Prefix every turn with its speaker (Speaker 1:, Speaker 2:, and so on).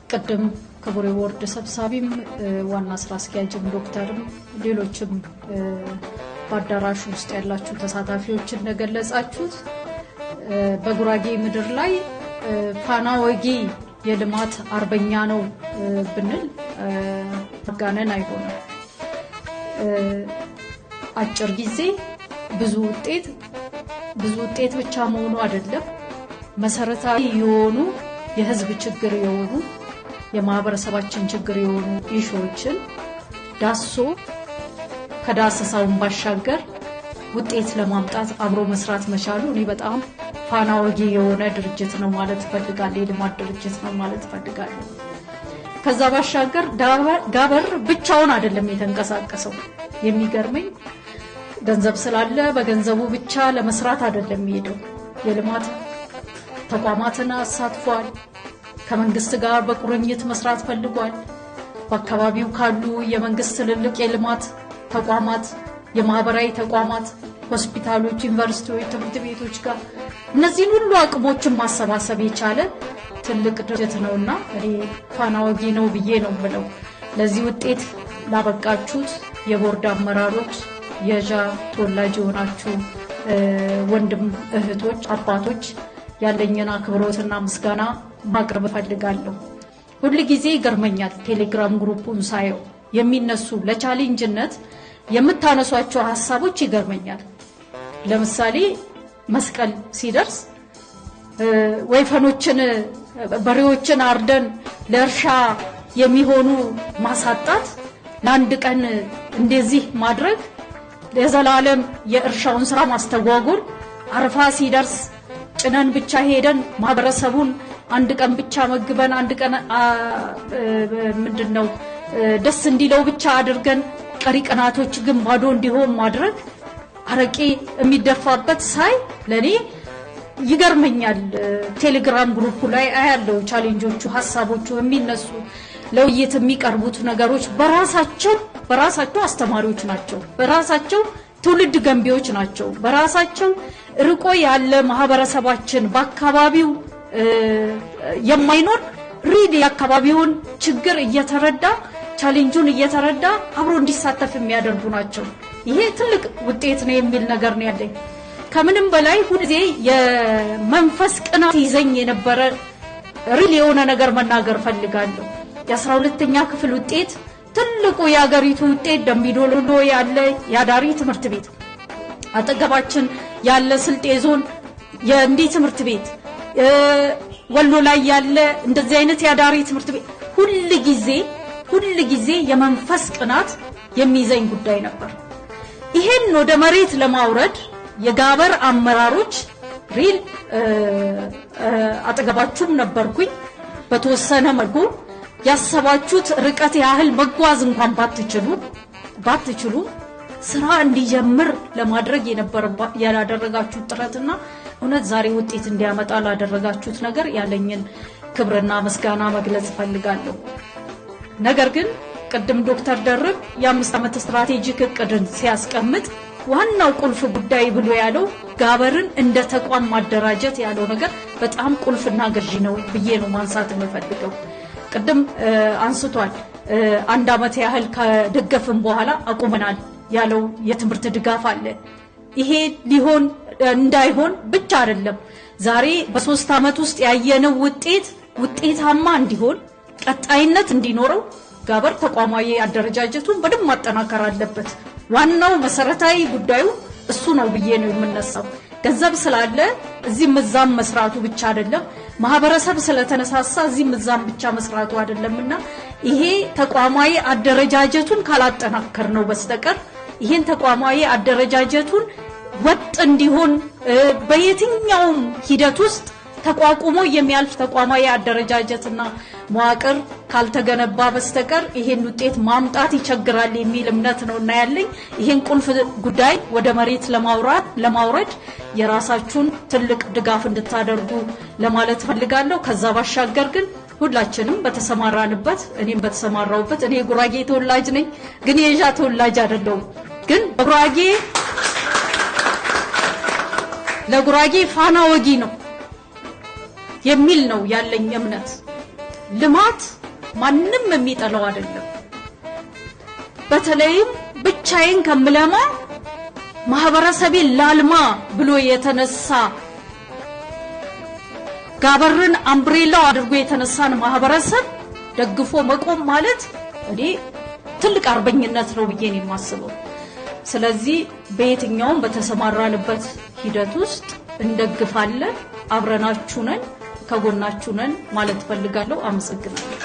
Speaker 1: ቅድም ክቡር ቦርድ ሰብሳቢም ዋና ስራ አስኪያጅም ዶክተርም ሌሎችም በአዳራሹ ውስጥ ያላችሁ ተሳታፊዎች እንደገለጻችሁት በጉራጌ ምድር ላይ ፋና ወጊ የልማት አርበኛ ነው ብንል ማጋነን አይሆንም። አጭር ጊዜ ብዙ ውጤት ብቻ መሆኑ አይደለም፣ መሰረታዊ የሆኑ የህዝብ ችግር የሆኑ የማህበረሰባችን ችግር የሆኑ ኢሹዎችን ዳሶ ከዳሰሳውን ባሻገር ውጤት ለማምጣት አብሮ መስራት መቻሉ እኔ በጣም ፋና ወጊ የሆነ ድርጅት ነው ማለት ፈልጋለሁ፣ የልማት ድርጅት ነው ማለት ፈልጋለሁ። ከዛ ባሻገር ጋበር ብቻውን አይደለም የተንቀሳቀሰው። የሚገርመኝ ገንዘብ ስላለ በገንዘቡ ብቻ ለመስራት አይደለም የሚሄደው። የልማት ተቋማትን አሳትፏል። ከመንግስት ጋር በቁርኝት መስራት ፈልጓል። በአካባቢው ካሉ የመንግስት ትልልቅ የልማት ተቋማት፣ የማህበራዊ ተቋማት፣ ሆስፒታሎች፣ ዩኒቨርሲቲዎች፣ ትምህርት ቤቶች ጋር እነዚህን ሁሉ አቅሞችን ማሰባሰብ የቻለ ትልቅ ድርጅት ነውና እኔ ፋና ወጊ ነው ብዬ ነው ብለው ለዚህ ውጤት ላበቃችሁት የቦርድ አመራሮች፣ የጃ ተወላጅ የሆናችሁ ወንድም እህቶች፣ አባቶች ያለኝን አክብሮትና ምስጋና ማቅረብ ፈልጋለሁ። ሁሉ ጊዜ ይገርመኛል ቴሌግራም ግሩፑን ሳየው የሚነሱ ለቻሌንጅነት የምታነሷቸው ሐሳቦች ይገርመኛል። ለምሳሌ መስቀል ሲደርስ ወይፈኖችን በሬዎችን አርደን ለእርሻ የሚሆኑ ማሳጣት፣ ለአንድ ቀን እንደዚህ ማድረግ፣ ለዘላለም የእርሻውን ስራ ማስተጓጎል፣ አረፋ ሲደርስ ጭነን ብቻ ሄደን ማህበረሰቡን አንድ ቀን ብቻ መግበን አንድ ቀን ምንድነው ደስ እንዲለው ብቻ አድርገን ቀሪ ቀናቶች ግን ባዶ እንዲሆን ማድረግ፣ አረቄ የሚደፋበት ሳይ ለኔ ይገርመኛል። ቴሌግራም ግሩፕ ላይ አያለው ቻሌንጆቹ፣ ሐሳቦቹ የሚነሱ ለውይይት የሚቀርቡት ነገሮች በራሳቸው አስተማሪዎች ናቸው፣ በራሳቸው ትውልድ ገንቢዎች ናቸው፣ በራሳቸው ርቆ ያለ ማህበረሰባችን በአካባቢው የማይኖር ሪድ የአካባቢውን ችግር እየተረዳ ቻሌንጁን እየተረዳ አብሮ እንዲሳተፍ የሚያደርጉ ናቸው። ይሄ ትልቅ ውጤት ነው የሚል ነገር ነው ያለኝ። ከምንም በላይ ሁልጊዜ የመንፈስ ቅናት ይዘኝ የነበረ ሪል የሆነ ነገር መናገር ፈልጋለሁ። የ12ኛ ክፍል ውጤት ትልቁ የሀገሪቱ ውጤት ደምቢዶሎ ያለ ያዳሪ ትምህርት ቤት፣ አጠገባችን ያለ ስልጤ ዞን የእንዲ ትምህርት ቤት፣ ወሎ ላይ ያለ እንደዚህ አይነት ያዳሪ ትምህርት ቤት ሁሉ ጊዜ የመንፈስ ቅናት የሚይዘኝ ጉዳይ ነበር። ይሄን ወደ መሬት ለማውረድ የጋበር አመራሮች ሪል አጠገባችሁም ነበርኩኝ። በተወሰነ መልኩ ያሰባችሁት ርቀት ያህል መጓዝ እንኳን ባትችሉ ስራ እንዲጀምር ለማድረግ ያላደረጋችሁት ጥረትና እውነት ዛሬ ውጤት እንዲያመጣ ላደረጋችሁት ነገር ያለኝን ክብርና ምስጋና መግለጽ ፈልጋለሁ። ነገር ግን ቅድም ዶክተር ደርብ የ5 ዓመት ስትራቴጂክ እቅድን ሲያስቀምጥ ዋናው ቁልፍ ጉዳይ ብሎ ያለው ጋበርን እንደ ተቋም ማደራጀት ያለው ነገር በጣም ቁልፍና ገዢ ነው ብዬ ነው ማንሳት የምፈልገው። ቅድም አንስቷል። 1 ዓመት ያህል ከደገፍን በኋላ አቁመናል ያለው የትምህርት ድጋፍ አለ። ይሄ ሊሆን እንዳይሆን ብቻ አይደለም፣ ዛሬ በ3 ዓመት ውስጥ ያየነው ውጤታማ እንዲሆን ቀጣይነት እንዲኖረው ጋበር ተቋማዊ አደረጃጀቱን በደንብ ማጠናከር አለበት። ዋናው መሰረታዊ ጉዳዩ እሱ ነው ብዬ ነው የምነሳው። ገንዘብ ስላለ እዚህ ምዛም መስራቱ ብቻ አይደለም፣ ማህበረሰብ ስለተነሳሳ እዚህ ምዛም ብቻ መስራቱ አይደለምና ይሄ ተቋማዊ አደረጃጀቱን ካላጠናከር ነው በስተቀር ይሄን ተቋማዊ አደረጃጀቱን ወጥ እንዲሆን በየትኛውም ሂደት ውስጥ ተቋቁሞ የሚያልፍ ተቋማዊ አደረጃጀትና መዋቅር ካልተገነባ በስተቀር ይሄን ውጤት ማምጣት ይቸግራል የሚል እምነት ነውና ያለኝ። ይሄን ቁልፍ ጉዳይ ወደ መሬት ለማውረድ የራሳችሁን ትልቅ ድጋፍ እንድታደርጉ ለማለት ፈልጋለሁ። ከዛ ባሻገር ግን ሁላችንም በተሰማራንበት፣ እኔም በተሰማራውበት፣ እኔ ጉራጌ ተወላጅ ነኝ ግን የጃ ተወላጅ አይደለሁም፣ ግን ለጉራጌ ፋና ወጊ ነው የሚል ነው ያለኝ እምነት። ልማት ማንንም የሚጠላው አይደለም። በተለይም ብቻዬን ከምለማ ማህበረሰቤን ላልማ ብሎ የተነሳ ጋበርን አምብሬላ አድርጎ የተነሳን ማህበረሰብ ደግፎ መቆም ማለት እኔ ትልቅ አርበኝነት ነው ብዬ ነው የማስበው። ስለዚህ በየትኛውም በተሰማራንበት ሂደት ውስጥ እንደግፋለን፣ አብረናችሁ ነን፣ ከጎናችሁ ነን ማለት ፈልጋለሁ። አመሰግናለሁ።